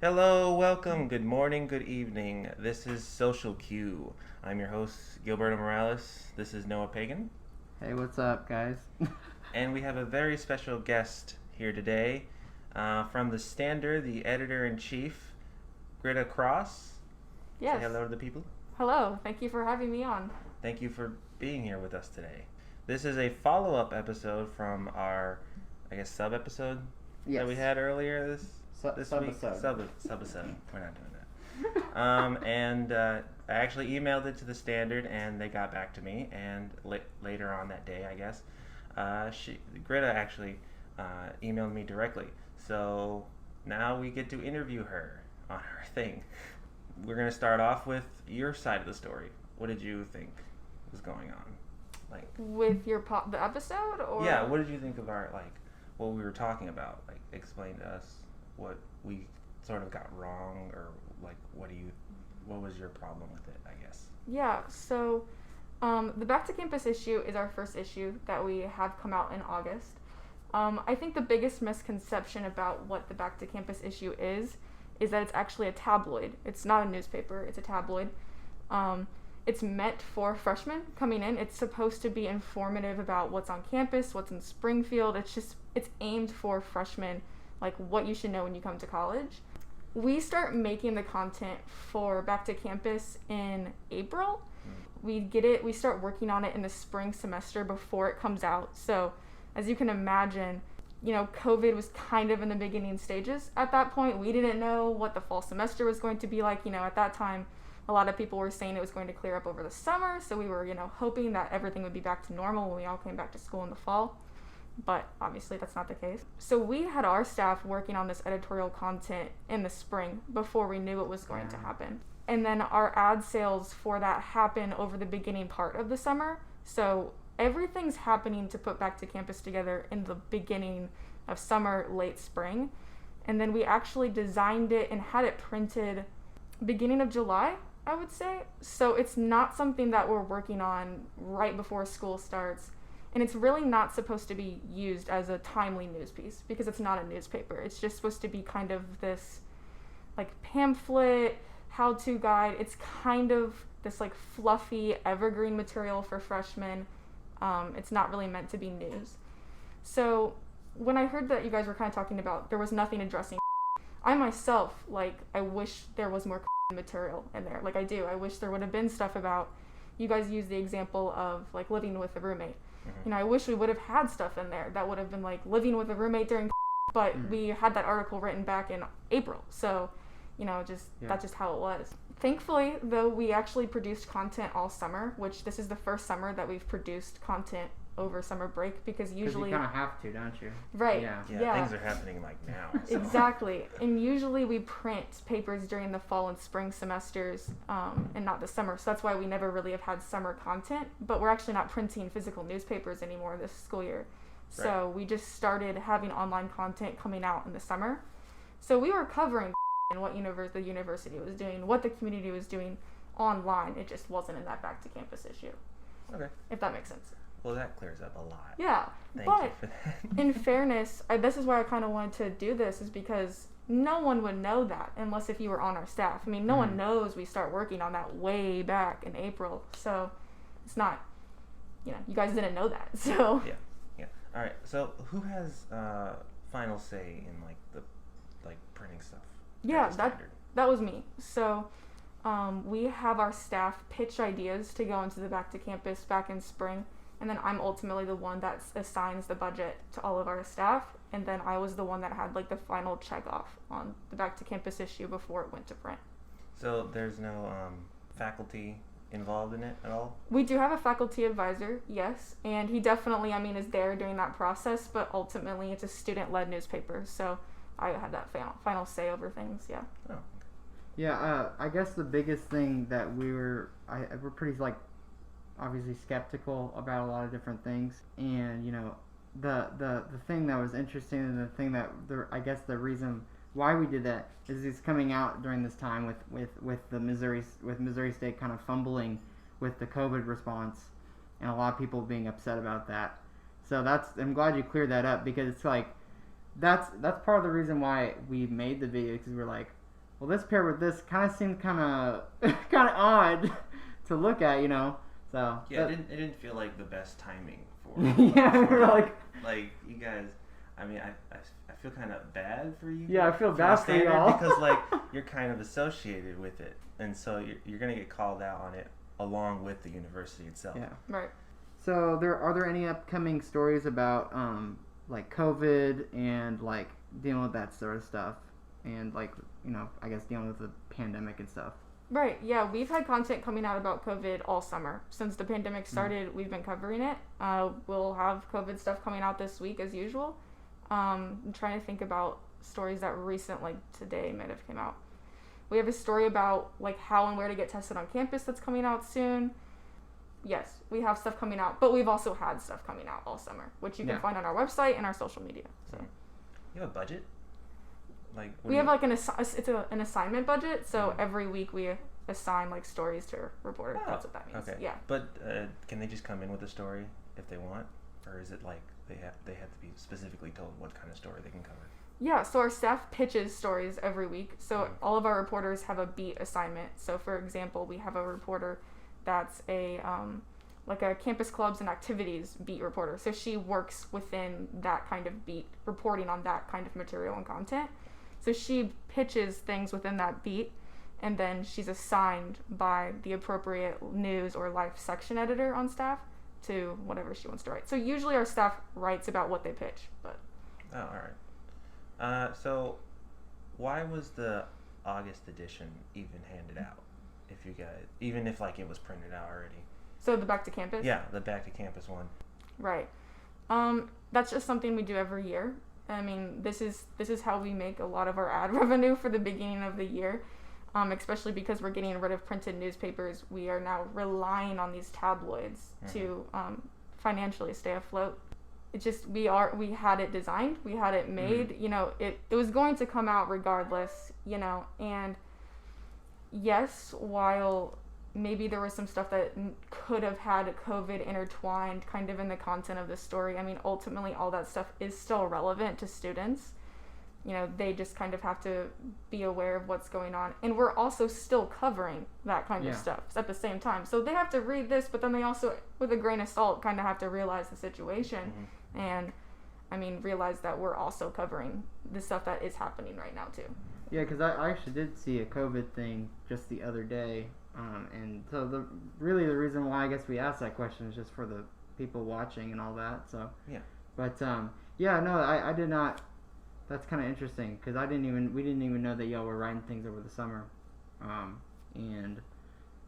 Hello, welcome, good morning, good evening. This is Social Q. I'm your host, Gilberto Morales. This is Noah Pagan. Hey, what's up, guys? And we have a very special guest here today from the Standard, the editor-in-chief, Greta Cross. Yes. Say hello to the people. Hello. Thank you for having me on. Thank you for being here with us today. This is a follow-up episode from our, sub-episode that we had earlier this week. Sub-episode. We're not doing that. And I actually emailed it to the Standard, and they got back to me. And later on that day, I guess, Greta actually emailed me directly. So now we get to interview her on her thing. We're gonna start off with your side of the story. What did you think was going on? Like with the episode, or yeah, what did you think of our what we were talking about? Like, explain to us what we sort of got wrong, or what was your problem with it, I guess? Yeah, so the Back to Campus issue is our first issue that we have come out in August. I think the biggest misconception about what the Back to Campus issue is that it's actually a tabloid. It's not a newspaper, it's a tabloid. It's meant for freshmen coming in. It's supposed to be informative about what's on campus, what's in Springfield. It's aimed for freshmen, like what you should know when you come to college. We start making the content for Back to Campus in April. We start working on it in the spring semester before it comes out. So as you can imagine, COVID was kind of in the beginning stages at that point. We didn't know what the fall semester was going to be like. At that time, a lot of people were saying it was going to clear up over the summer. So we were, hoping that everything would be back to normal when we all came back to school in the fall. But obviously that's not the case. So we had our staff working on this editorial content in the spring before we knew it was going to happen. And then our ad sales for that happen over the beginning part of the summer. So everything's happening to put Back to Campus together in the beginning of summer, late spring. And then we actually designed it and had it printed beginning of July, I would say. So it's not something that we're working on right before school starts. And it's really not supposed to be used as a timely news piece because it's not a newspaper. It's just supposed to be kind of this pamphlet, how-to guide. It's kind of this fluffy evergreen material for freshmen. It's not really meant to be news. So when I heard that you guys were kind of talking about there was nothing addressing, I myself, I wish there was more material in there. I do. I wish there would have been stuff about, you guys use the example of living with a roommate. Mm-hmm. I wish we would have had stuff in there that would have been living with a roommate during, but we had that article written back in April. So, that's just how it was. Thankfully, though, we actually produced content all summer, which this is the first summer that we've produced content over summer break because usually you kind of have to, don't you? Right. Yeah, things are happening now. So. Exactly. And usually we print papers during the fall and spring semesters and not the summer. So that's why we never really have had summer content. But we're actually not printing physical newspapers anymore this school year. So we just started having online content coming out in the summer. So we were covering and what the university was doing, what the community was doing online. It just wasn't in that Back to Campus issue. Okay. If that makes sense. Well, that clears up a lot. Yeah, Thank you for that. In fairness, this is why I kind of wanted to do this, is because no one would know that unless if you were on our staff. I mean, no one knows we start working on that way back in April, so it's not, you guys didn't know that, so. Yeah. All right, so who has final say in, the printing stuff? Yeah, that was me. So we have our staff pitch ideas to go into the Back to Campus back in spring. And then I'm ultimately the one that assigns the budget to all of our staff. And then I was the one that had the final check off on the Back to Campus issue before it went to print. So there's no faculty involved in it at all? We do have a faculty advisor, yes. And he definitely, is there during that process. But ultimately it's a student-led newspaper. So I had that final say over things, yeah. Oh, okay. Yeah, I guess the biggest thing that we're pretty obviously skeptical about a lot of different things, and the thing that was interesting, and the thing that I guess the reason why we did that is it's coming out during this time with Missouri State kind of fumbling with the COVID response, and a lot of people being upset about that. So I'm glad you cleared that up, because it's that's part of the reason why we made the video, because we're well, this paired with this kind of seemed kind of odd to look at, you know. So yeah, it didn't feel like the best timing for like you guys. I mean, I feel kind of bad for you. Yeah, I feel bad for y'all because like you're kind of associated with it, and so you're gonna get called out on it along with the university itself. Yeah. Right. So are there any upcoming stories about like COVID and like dealing with that sort of stuff, and like, you know, I guess dealing with the pandemic and stuff? Right, yeah, we've had content coming out about COVID all summer. Since the pandemic started, we've been covering it. We'll have COVID stuff coming out this week as usual. I'm trying to think about stories that recent, like today, might have came out. We have a story about like how and where to get tested on campus that's coming out soon. Yes, we have stuff coming out, but we've also had stuff coming out all summer, which you can find on our website and our social media. So, you have a budget? Like we have like an assignment budget, so every week we assign like stories to a reporter. That's what that means. Okay. Yeah. But can they just come in with a story if they want, or is it like they have to be specifically told what kind of story they can cover? Yeah. So our staff pitches stories every week. So all of our reporters have a beat assignment. So for example, we have a reporter that's a like a campus clubs and activities beat reporter. So she works within that kind of beat, reporting on that kind of material and content. So she pitches things within that beat, and then she's assigned by the appropriate news or life section editor on staff to whatever she wants to write. So usually our staff writes about what they pitch, but. Oh, all right. So why was the August edition even handed out? If you guys, even if like it was printed out already. So the Back to Campus? Yeah, the Back to Campus one. Right. That's just something we do every year. I mean, this is how we make a lot of our ad revenue for the beginning of the year, especially because we're getting rid of printed newspapers. We are now relying on these tabloids to financially stay afloat. It's just we had it designed, we had it made. You know, it was going to come out regardless. You know, and yes, while maybe there was some stuff that could have had COVID intertwined kind of in the content of the story. I mean, ultimately, all that stuff is still relevant to students. You know, they just kind of have to be aware of what's going on. And we're also still covering that kind of stuff at the same time. So they have to read this, but then they also, with a grain of salt, kind of have to realize the situation. And, I mean, realize that we're also covering the stuff that is happening right now, too. Yeah, because I actually did see a COVID thing just the other day. And so the reason why I guess we asked that question is just for the people watching and all that. So yeah, but I did not. That's kind of interesting because we didn't even know that y'all were writing things over the summer, and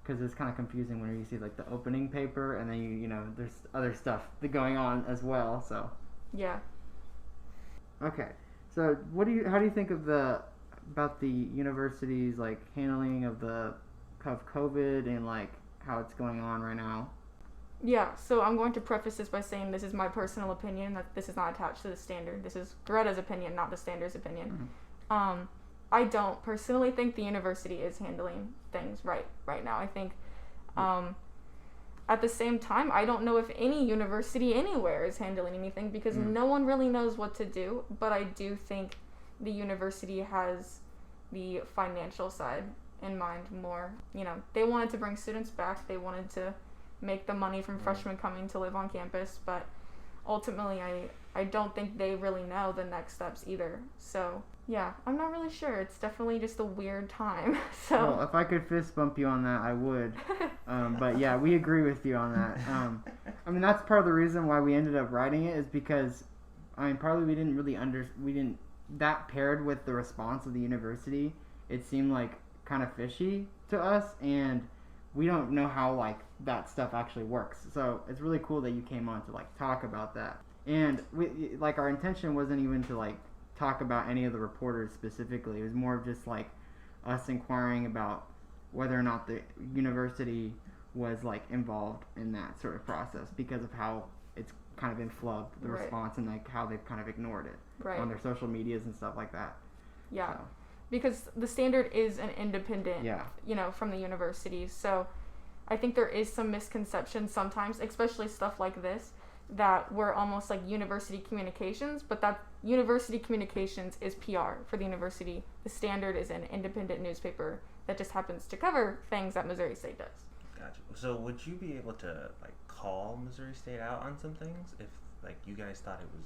because it's kind of confusing when you see like the opening paper and then you know there's other stuff going on as well. So yeah. Okay, so how do you think about the university's like handling of COVID and like how it's going on right now? Yeah, so I'm going to preface this by saying this is my personal opinion, that this is not attached to the standard. This is Greta's opinion, not the standard's opinion. I don't personally think the university is handling things right now. I think at the same time, I don't know if any university anywhere is handling anything because no one really knows what to do, but I do think the university has the financial side in mind more. You know, they wanted to bring students back, they wanted to make the money from freshmen coming to live on campus, but ultimately I don't think they really know the next steps either. So yeah, I'm not really sure. It's definitely just a weird time. So well, if I could fist bump you on that, I would. But yeah, we agree with you on that. I mean, that's part of the reason why we ended up writing it is because I mean partly we didn't that paired with the response of the university, it seemed like kind of fishy to us, and we don't know how like that stuff actually works. So it's really cool that you came on to like talk about that. And we like our intention wasn't even to like talk about any of the reporters specifically. It was more of just like us inquiring about whether or not the university was like involved in that sort of process because of how it's kind of been flubbed, the response, and like how they've kind of ignored it on their social medias and stuff like that. Yeah. So. Because the standard is an independent, you know, from the university. So I think there is some misconception sometimes, especially stuff like this, that we're almost like university communications, but university communications is PR for the university. The Standard is an independent newspaper that just happens to cover things that Missouri State does. Gotcha. So would you be able to like call Missouri State out on some things if like you guys thought it was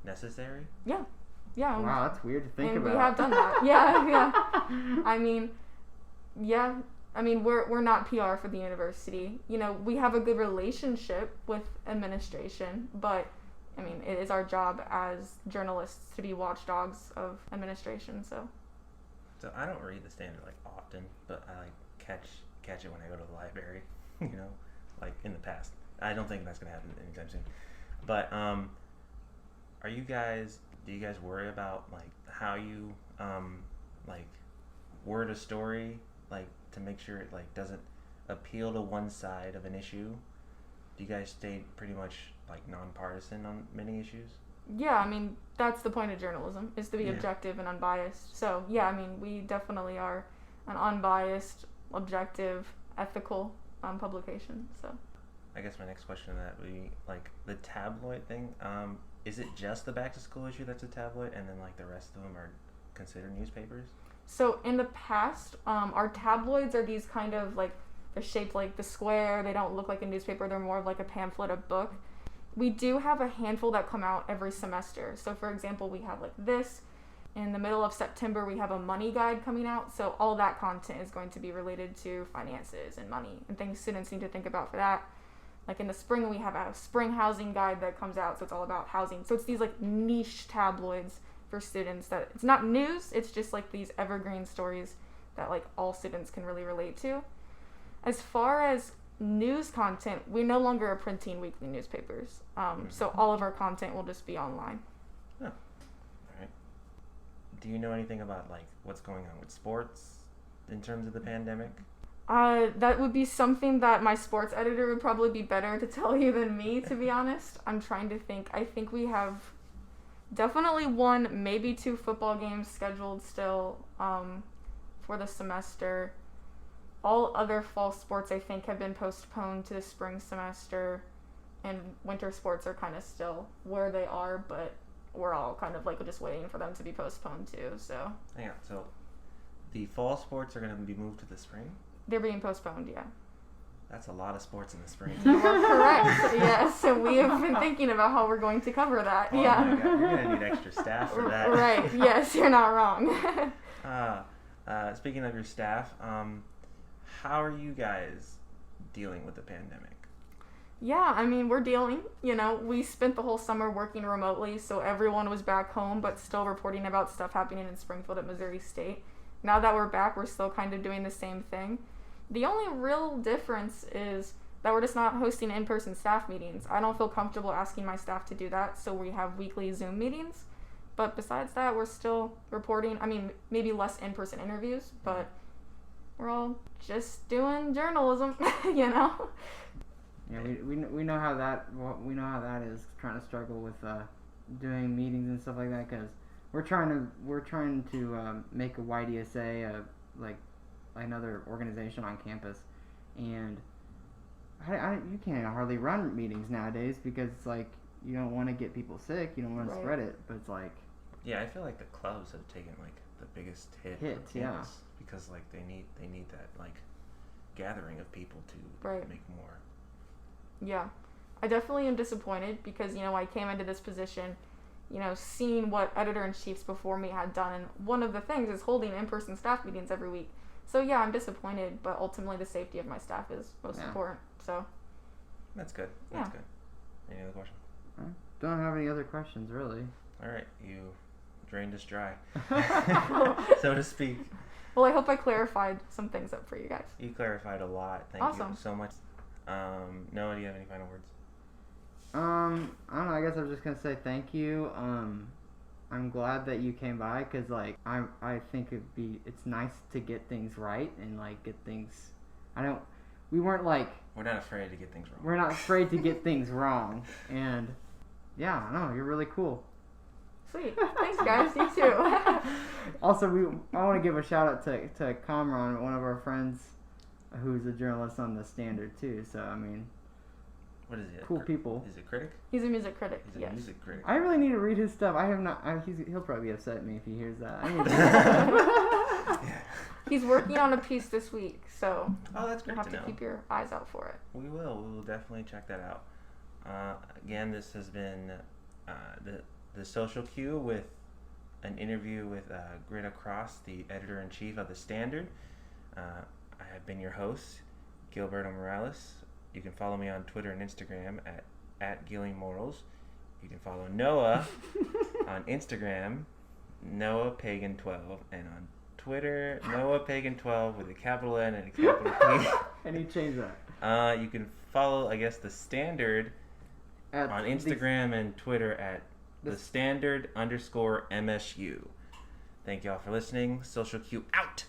necessary? Yeah. Yeah. Wow, that's weird to think and about. We have done that. Yeah. I mean, yeah. I mean, we're not PR for the university. You know, we have a good relationship with administration, but I mean, it is our job as journalists to be watchdogs of administration. So I don't read the Standard like often, but I like catch it when I go to the library. You know, like in the past. I don't think that's gonna happen anytime soon. But do you guys worry about like how you like word a story like to make sure it like doesn't appeal to one side of an issue? Do you guys stay pretty much like nonpartisan on many issues? Yeah, I mean that's the point of journalism, is to be objective and unbiased. So yeah, I mean we definitely are an unbiased, objective, ethical publication. So I guess my next question to that would be like the tabloid thing. Is it just the back to school issue that's a tabloid, and then like the rest of them are considered newspapers? So in the past, our tabloids are these kind of like, they're shaped like the square. They don't look like a newspaper. They're more of like a pamphlet, a book. We do have a handful that come out every semester. So for example, we have like this. In the middle of September, we have a money guide coming out. So all that content is going to be related to finances and money and things students need to think about for that. Like in the spring, we have a spring housing guide that comes out. So it's all about housing. So it's these like niche tabloids for students that it's not news. It's just like these evergreen stories that like all students can really relate to. As far as news content, we no longer are printing weekly newspapers. So all of our content will just be online. Oh, all right. Do you know anything about like what's going on with sports in terms of the pandemic? That would be something that my sports editor would probably be better to tell you than me, to be honest. I'm trying to think. I think we have definitely 1, maybe 2 football games scheduled still for the semester. All other fall sports, I think, have been postponed to the spring semester, and winter sports are kind of still where they are, but we're all kind of like just waiting for them to be postponed too. So hang on. So the fall sports are going to be moved to the spring? They're being postponed, yeah. That's a lot of sports in the spring. You are correct. Yes, so we have been thinking about how we're going to cover that. Oh yeah. My God. You're going to need extra staff for that. Right. Yes, you're not wrong. Speaking of your staff, how are you guys dealing with the pandemic? Yeah, I mean, we're dealing. You know, we spent the whole summer working remotely, so everyone was back home, but still reporting about stuff happening in Springfield at Missouri State. Now that we're back, we're still kind of doing the same thing. The only real difference is that we're just not hosting in-person staff meetings. I don't feel comfortable asking my staff to do that, so we have weekly Zoom meetings. But besides that, we're still reporting. I mean, maybe less in-person interviews, but we're all just doing journalism, you know? Yeah, we know how that is, trying to struggle with doing meetings and stuff like that, because we're trying to make a YDSA like another organization on campus, and you can't hardly run meetings nowadays because it's like you don't want to get people sick, you don't want to spread it, but it's like I feel like the clubs have taken like the biggest hit yeah, because like they need that like gathering of people to make more. Yeah, I definitely am disappointed because I came into this position seeing what editor-in-chiefs before me had done, and one of the things is holding in-person staff meetings every week. So yeah, I'm disappointed, but ultimately the safety of my staff is most important. So that's good. That's good. Any other questions? Don't have any other questions, really. All right, you drained us dry, so to speak. Well, I hope I clarified some things up for you guys. You clarified a lot. Thank you so much. Noah, do you have any final words? I don't know. I guess I was just gonna say thank you. I'm glad that you came by because I think it's nice to get things right and get things. We're not afraid to get things wrong. We're not afraid to get things wrong, and yeah, no, you're really cool. Sweet, thanks guys. You too. Also, I want to give a shout out to Kamran, one of our friends, who's a journalist on the Standard too. So I mean. What is he? Cool people. He's a critic? He's a music critic. He's a music critic. I really need to read his stuff. I have not. He'll probably upset me if he hears that. Yeah. He's working on a piece this week, so that's great. You have to keep your eyes out for it. We will. We will definitely check that out. Again, this has been the Social Cue with an interview with Greta Cross, the editor-in-chief of The Standard. I have been your host, Gilberto Morales. You can follow me on Twitter and Instagram at GillingMorals. You can follow Noah on Instagram, NoahPagan12, and on Twitter, NoahPagan12 with a capital N and a capital P. And he changed that. You can follow, I guess, The Standard on Instagram and Twitter at TheStandard_MSU. Thank y'all for listening. Social Cue out.